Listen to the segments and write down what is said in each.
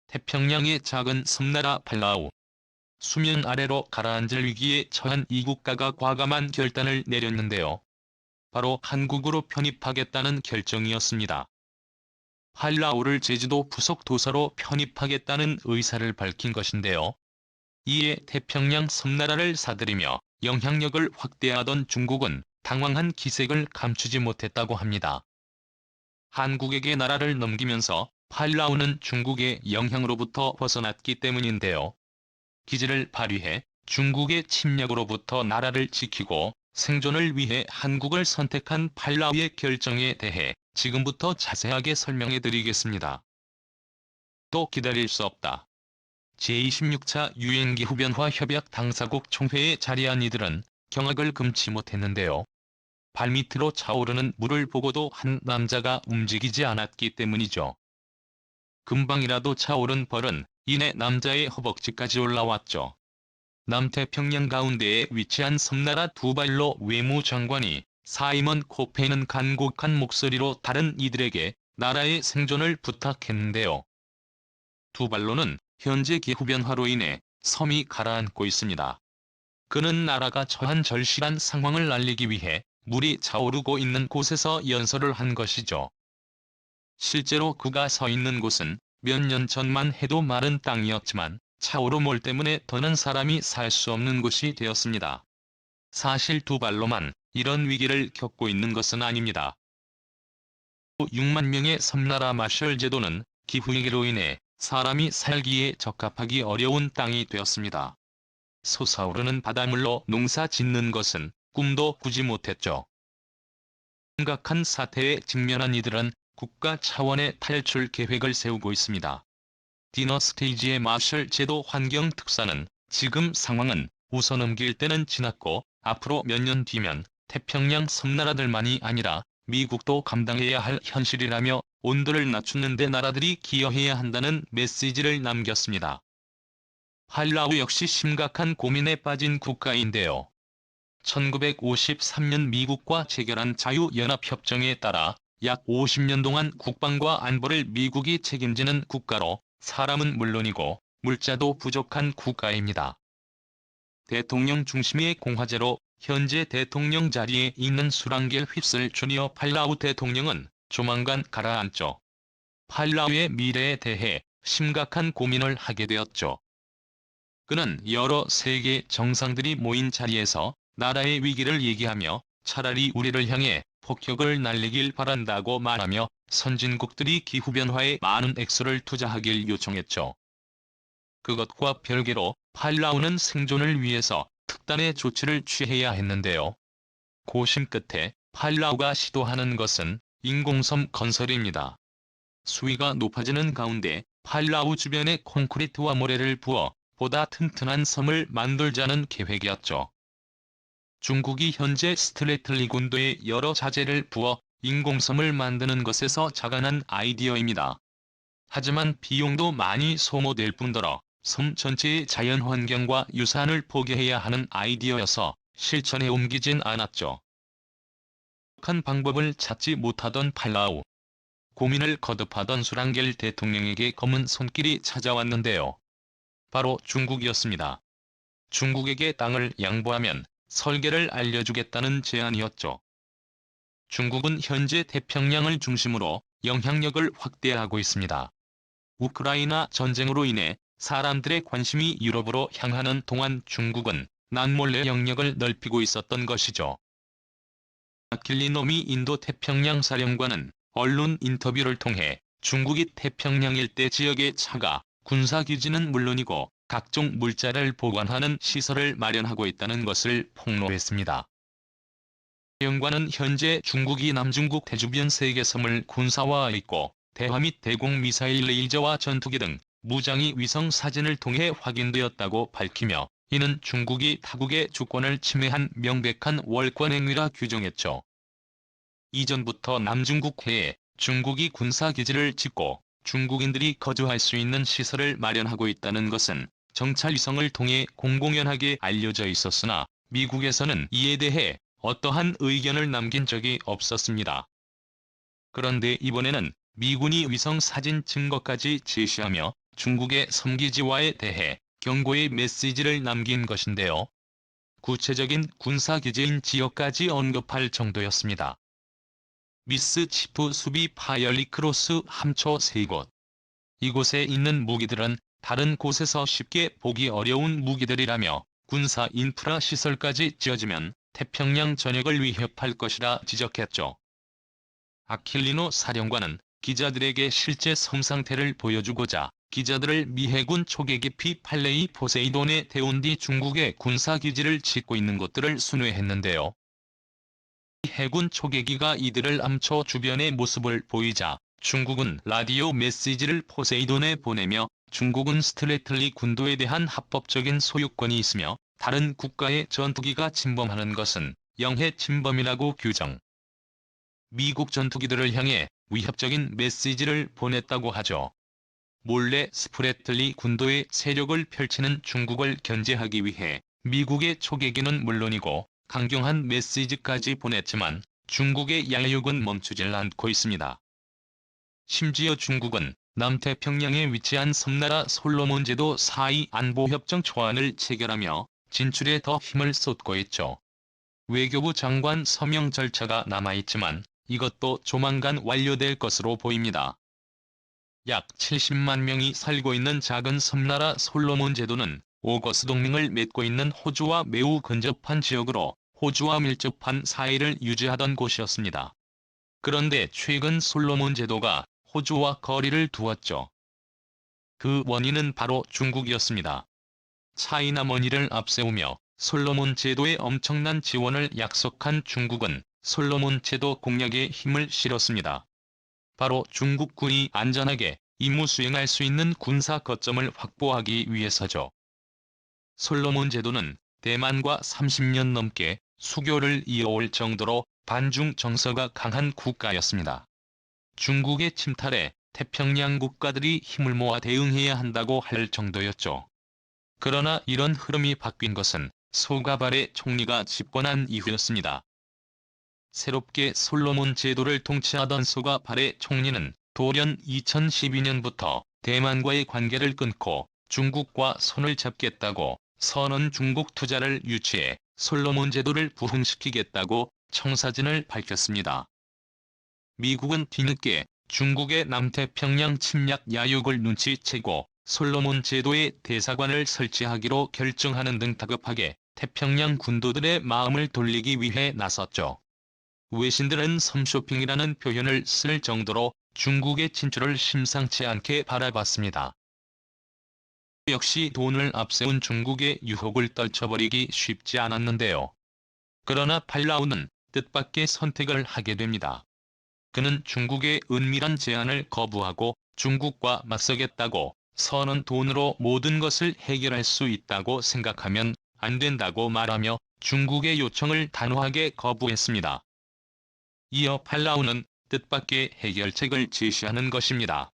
태평양의 작은 섬나라 팔라우. 수면 아래로 가라앉을 위기에 처한 이 국가가 과감한 결단을 내렸는데요. 바로 한국으로 편입하겠다는 결정이었습니다. 팔라우를 제주도 부속 도서로 편입하겠다는 의사를 밝힌 것인데요. 이에 태평양 섬나라를 사들이며 영향력을 확대하던 중국은 당황한 기색을 감추지 못했다고 합니다. 한국에게 나라를 넘기면서 팔라우는 중국의 영향으로부터 벗어났기 때문인데요. 기지를 발휘해 중국의 침략으로부터 나라를 지키고 생존을 위해 한국을 선택한 팔라우의 결정에 대해 지금부터 자세하게 설명해 드리겠습니다. 또 기다릴 수 없다. 제26차 유엔기후변화 협약 당사국 총회에 자리한 이들은 경악을 금치 못했는데요. 발밑으로 차오르는 물을 보고도 한 남자가 움직이지 않았기 때문이죠. 금방이라도 차오른 벌은 이내 남자의 허벅지까지 올라왔죠. 남태평양 가운데에 위치한 섬나라 두발로 외무장관이 사이먼 코페는 간곡한 목소리로 다른 이들에게 나라의 생존을 부탁했는데요. 두발로는 현재 기후변화로 인해 섬이 가라앉고 있습니다. 그는 나라가 처한 절실한 상황을 알리기 위해 물이 차오르고 있는 곳에서 연설을 한 것이죠. 실제로 그가 서 있는 곳은 몇 년 전만 해도 마른 땅이었지만 차오르물 때문에 더는 사람이 살 수 없는 곳이 되었습니다. 사실 두발로만 이런 위기를 겪고 있는 것은 아닙니다. 6만 명의 섬나라 마셜 제도는 기후위기로 인해 사람이 살기에 적합하기 어려운 땅이 되었습니다. 솟아오르는 바닷물로 농사 짓는 것은 꿈도 꾸지 못했죠. 심각한 사태에 직면한 이들은 국가 차원의 탈출 계획을 세우고 있습니다. 디너스테이지의 마셜 제도 환경 특사는 지금 상황은 웃어넘길 때는 지났고 앞으로 몇 년 뒤면 태평양 섬나라들만이 아니라 미국도 감당해야 할 현실이라며 온도를 낮추는 데 나라들이 기여해야 한다는 메시지를 남겼습니다. 팔라우 역시 심각한 고민에 빠진 국가인데요. 1953년 미국과 체결한 자유연합협정에 따라 약 50년 동안 국방과 안보를 미국이 책임지는 국가로 사람은 물론이고 물자도 부족한 국가입니다. 대통령 중심의 공화제로 현재 대통령 자리에 있는 수랑겔 휩쓸 주니어 팔라우 대통령은 조만간 가라앉죠. 팔라우의 미래에 대해 심각한 고민을 하게 되었죠. 그는 여러 세계 정상들이 모인 자리에서 나라의 위기를 얘기하며 차라리 우리를 향해 폭격을 날리길 바란다고 말하며 선진국들이 기후변화에 많은 액수를 투자하길 요청했죠. 그것과 별개로 팔라우는 생존을 위해서 특단의 조치를 취해야 했는데요. 고심 끝에 팔라우가 시도하는 것은 인공섬 건설입니다. 수위가 높아지는 가운데 팔라우 주변에 콘크리트와 모래를 부어 보다 튼튼한 섬을 만들자는 계획이었죠. 중국이 현재 스트래틀리 군도에 여러 자재를 부어 인공섬을 만드는 것에서 자간한 아이디어입니다. 하지만 비용도 많이 소모될 뿐더러 섬 전체의 자연환경과 유산을 포기해야 하는 아이디어여서 실천에 옮기진 않았죠. 한 방법을 찾지 못하던 팔라우. 고민을 거듭하던 수랑겔 대통령에게 검은 손길이 찾아왔는데요. 바로 중국이었습니다. 중국에게 땅을 양보하면 설계를 알려주겠다는 제안이었죠. 중국은 현재 태평양을 중심으로 영향력을 확대하고 있습니다. 우크라이나 전쟁으로 인해 사람들의 관심이 유럽으로 향하는 동안 중국은 남몰래 영역을 넓히고 있었던 것이죠. 길리노미 인도 태평양 사령관은 언론 인터뷰를 통해 중국이 태평양 일대 지역의 차가 군사기지는 물론이고 각종 물자를 보관하는 시설을 마련하고 있다는 것을 폭로했습니다. 사령관은 현재 중국이 남중국 대주변 3개 섬을 군사화하고 대화 및 대공 미사일 레이저와 전투기 등 무장이 위성 사진을 통해 확인되었다고 밝히며 이는 중국이 타국의 주권을 침해한 명백한 월권 행위라 규정했죠. 이전부터 남중국 해에 중국이 군사기지를 짓고 중국인들이 거주할 수 있는 시설을 마련하고 있다는 것은 정찰위성을 통해 공공연하게 알려져 있었으나 미국에서는 이에 대해 어떠한 의견을 남긴 적이 없었습니다. 그런데 이번에는 미군이 위성 사진 증거까지 제시하며 중국의 섬기지와에 대해 경고의 메시지를 남긴 것인데요. 구체적인 군사기지인 지역까지 언급할 정도였습니다. 미스치프 수비 파이어리크로스 함초 3곳. 이곳에 있는 무기들은 다른 곳에서 쉽게 보기 어려운 무기들이라며 군사 인프라 시설까지 지어지면 태평양 전역을 위협할 것이라 지적했죠. 아킬리노 사령관은 기자들에게 실제 섬 상태를 보여주고자 기자들을 미 해군 초계기 P-8A 포세이돈에 태운 뒤 중국의 군사기지를 짓고 있는 곳들을 순회했는데요. 해군 초계기가 이들을 암초 주변의 모습을 보이자 중국은 라디오 메시지를 포세이돈에 보내며 중국은 스트래틀리 군도에 대한 합법적인 소유권이 있으며 다른 국가의 전투기가 침범하는 것은 영해 침범이라고 규정. 미국 전투기들을 향해 위협적인 메시지를 보냈다고 하죠. 몰래 스프래틀리 군도에 세력을 펼치는 중국을 견제하기 위해 미국의 초계기는 물론이고 강경한 메시지까지 보냈지만 중국의 야욕은 멈추질 않고 있습니다. 심지어 중국은 남태평양에 위치한 섬나라 솔로몬 제도 4위 안보협정 초안을 체결하며 진출에 더 힘을 쏟고 있죠. 외교부 장관 서명 절차가 남아있지만 이것도 조만간 완료될 것으로 보입니다. 약 70만 명이 살고 있는 작은 섬나라 솔로몬 제도는 오거스 동맹을 맺고 있는 호주와 매우 근접한 지역으로 호주와 밀접한 사이를 유지하던 곳이었습니다. 그런데 최근 솔로몬 제도가 호주와 거리를 두었죠. 그 원인은 바로 중국이었습니다. 차이나 머니를 앞세우며 솔로몬 제도에 엄청난 지원을 약속한 중국은 솔로몬 제도 공략에 힘을 실었습니다. 바로 중국군이 안전하게 임무 수행할 수 있는 군사 거점을 확보하기 위해서죠. 솔로몬 제도는 대만과 30년 넘게 수교를 이어올 정도로 반중 정서가 강한 국가였습니다. 중국의 침탈에 태평양 국가들이 힘을 모아 대응해야 한다고 할 정도였죠. 그러나 이런 흐름이 바뀐 것은 소가발의 총리가 집권한 이후였습니다. 새롭게 솔로몬 제도를 통치하던 소가발의 총리는 돌연 2012년부터 대만과의 관계를 끊고 중국과 손을 잡겠다고 선언 중국 투자를 유치해 솔로몬 제도를 부흥시키겠다고 청사진을 밝혔습니다. 미국은 뒤늦게 중국의 남태평양 침략 야욕을 눈치채고 솔로몬 제도에 대사관을 설치하기로 결정하는 등 다급하게 태평양 군도들의 마음을 돌리기 위해 나섰죠. 외신들은 섬쇼핑이라는 표현을 쓸 정도로 중국의 진출을 심상치 않게 바라봤습니다. 역시 돈을 앞세운 중국의 유혹을 떨쳐버리기 쉽지 않았는데요. 그러나 팔라우는 뜻밖의 선택을 하게 됩니다. 그는 중국의 은밀한 제안을 거부하고 중국과 맞서겠다고 선은 돈으로 모든 것을 해결할 수 있다고 생각하면 안 된다고 말하며 중국의 요청을 단호하게 거부했습니다. 이어 팔라우는 뜻밖의 해결책을 제시하는 것입니다.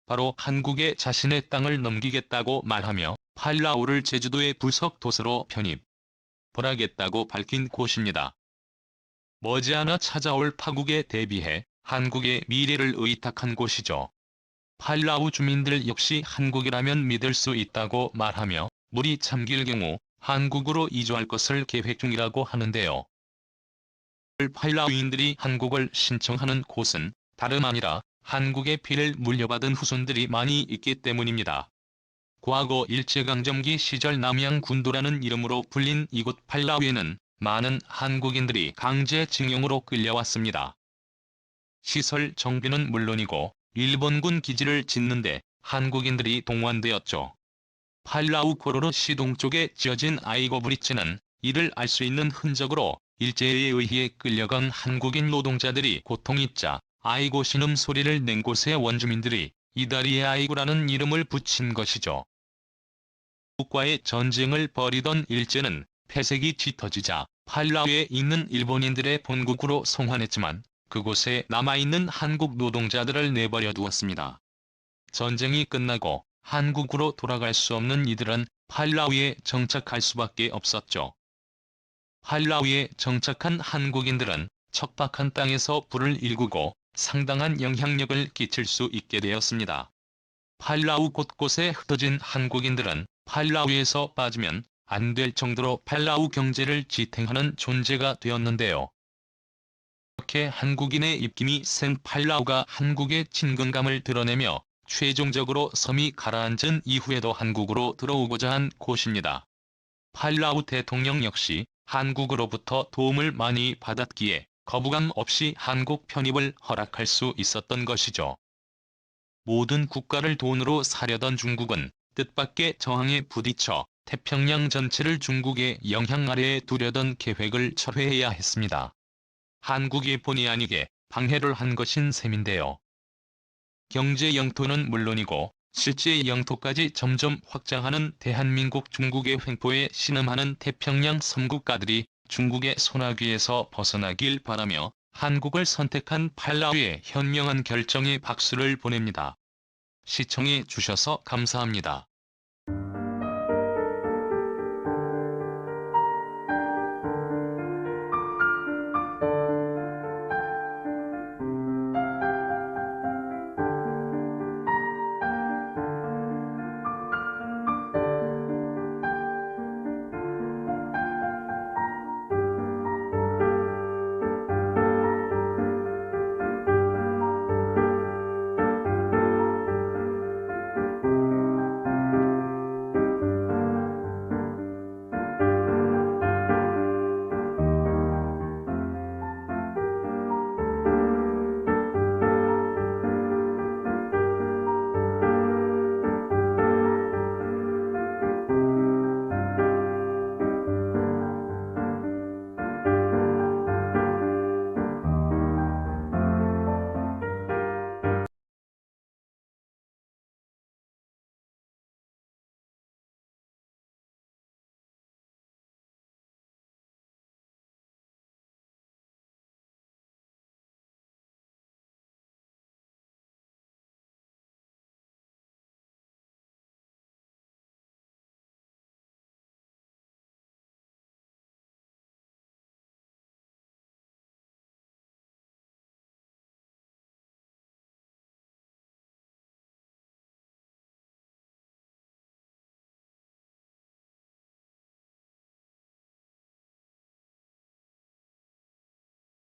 바로 한국에 자신의 땅을 넘기겠다고 말하며 팔라우를 제주도의 부속 도서로 편입, 벌하겠다고 밝힌 곳입니다. 머지않아 찾아올 파국에 대비해 한국의 미래를 의탁한 곳이죠. 팔라우 주민들 역시 한국이라면 믿을 수 있다고 말하며 물이 잠길 경우 한국으로 이주할 것을 계획 중이라고 하는데요. 팔라우인들이 한국을 신청하는 곳은 다름 아니라 한국의 피를 물려받은 후손들이 많이 있기 때문입니다. 과거 일제강점기 시절 남양 군도라는 이름으로 불린 이곳 팔라우에는 많은 한국인들이 강제징용으로 끌려왔습니다. 시설 정비는 물론이고 일본군 기지를 짓는데 한국인들이 동원되었죠. 팔라우 코로로 시동 쪽에 지어진 아이고 브릿지는 이를 알 수 있는 흔적으로 일제에 의해 끌려간 한국인 노동자들이 고통입자 아이고 신음소리를 낸 곳의 원주민들이 이다리에 아이고라는 이름을 붙인 것이죠. 국과의 전쟁을 벌이던 일제는 폐색이 짙어지자 팔라우에 있는 일본인들의 본국으로 송환했지만 그곳에 남아있는 한국 노동자들을 내버려 두었습니다. 전쟁이 끝나고 한국으로 돌아갈 수 없는 이들은 팔라우에 정착할 수밖에 없었죠. 팔라우에 정착한 한국인들은 척박한 땅에서 불을 일구고 상당한 영향력을 끼칠 수 있게 되었습니다. 팔라우 곳곳에 흩어진 한국인들은 팔라우에서 빠지면 안 될 정도로 팔라우 경제를 지탱하는 존재가 되었는데요. 이렇게 한국인의 입김이 센 팔라우가 한국의 친근감을 드러내며 최종적으로 섬이 가라앉은 이후에도 한국으로 들어오고자 한 곳입니다. 팔라우 대통령 역시 한국으로부터 도움을 많이 받았기에 거부감 없이 한국 편입을 허락할 수 있었던 것이죠. 모든 국가를 돈으로 사려던 중국은 뜻밖의 저항에 부딪혀 태평양 전체를 중국의 영향 아래에 두려던 계획을 철회해야 했습니다. 한국이 본의 아니게 방해를 한 것인 셈인데요. 경제 영토는 물론이고 실제 영토까지 점점 확장하는 대한민국 중국의 횡포에 신음하는 태평양 섬국가들이 중국의 소나기에서 벗어나길 바라며 한국을 선택한 팔라우의 현명한 결정에 박수를 보냅니다. 시청해 주셔서 감사합니다.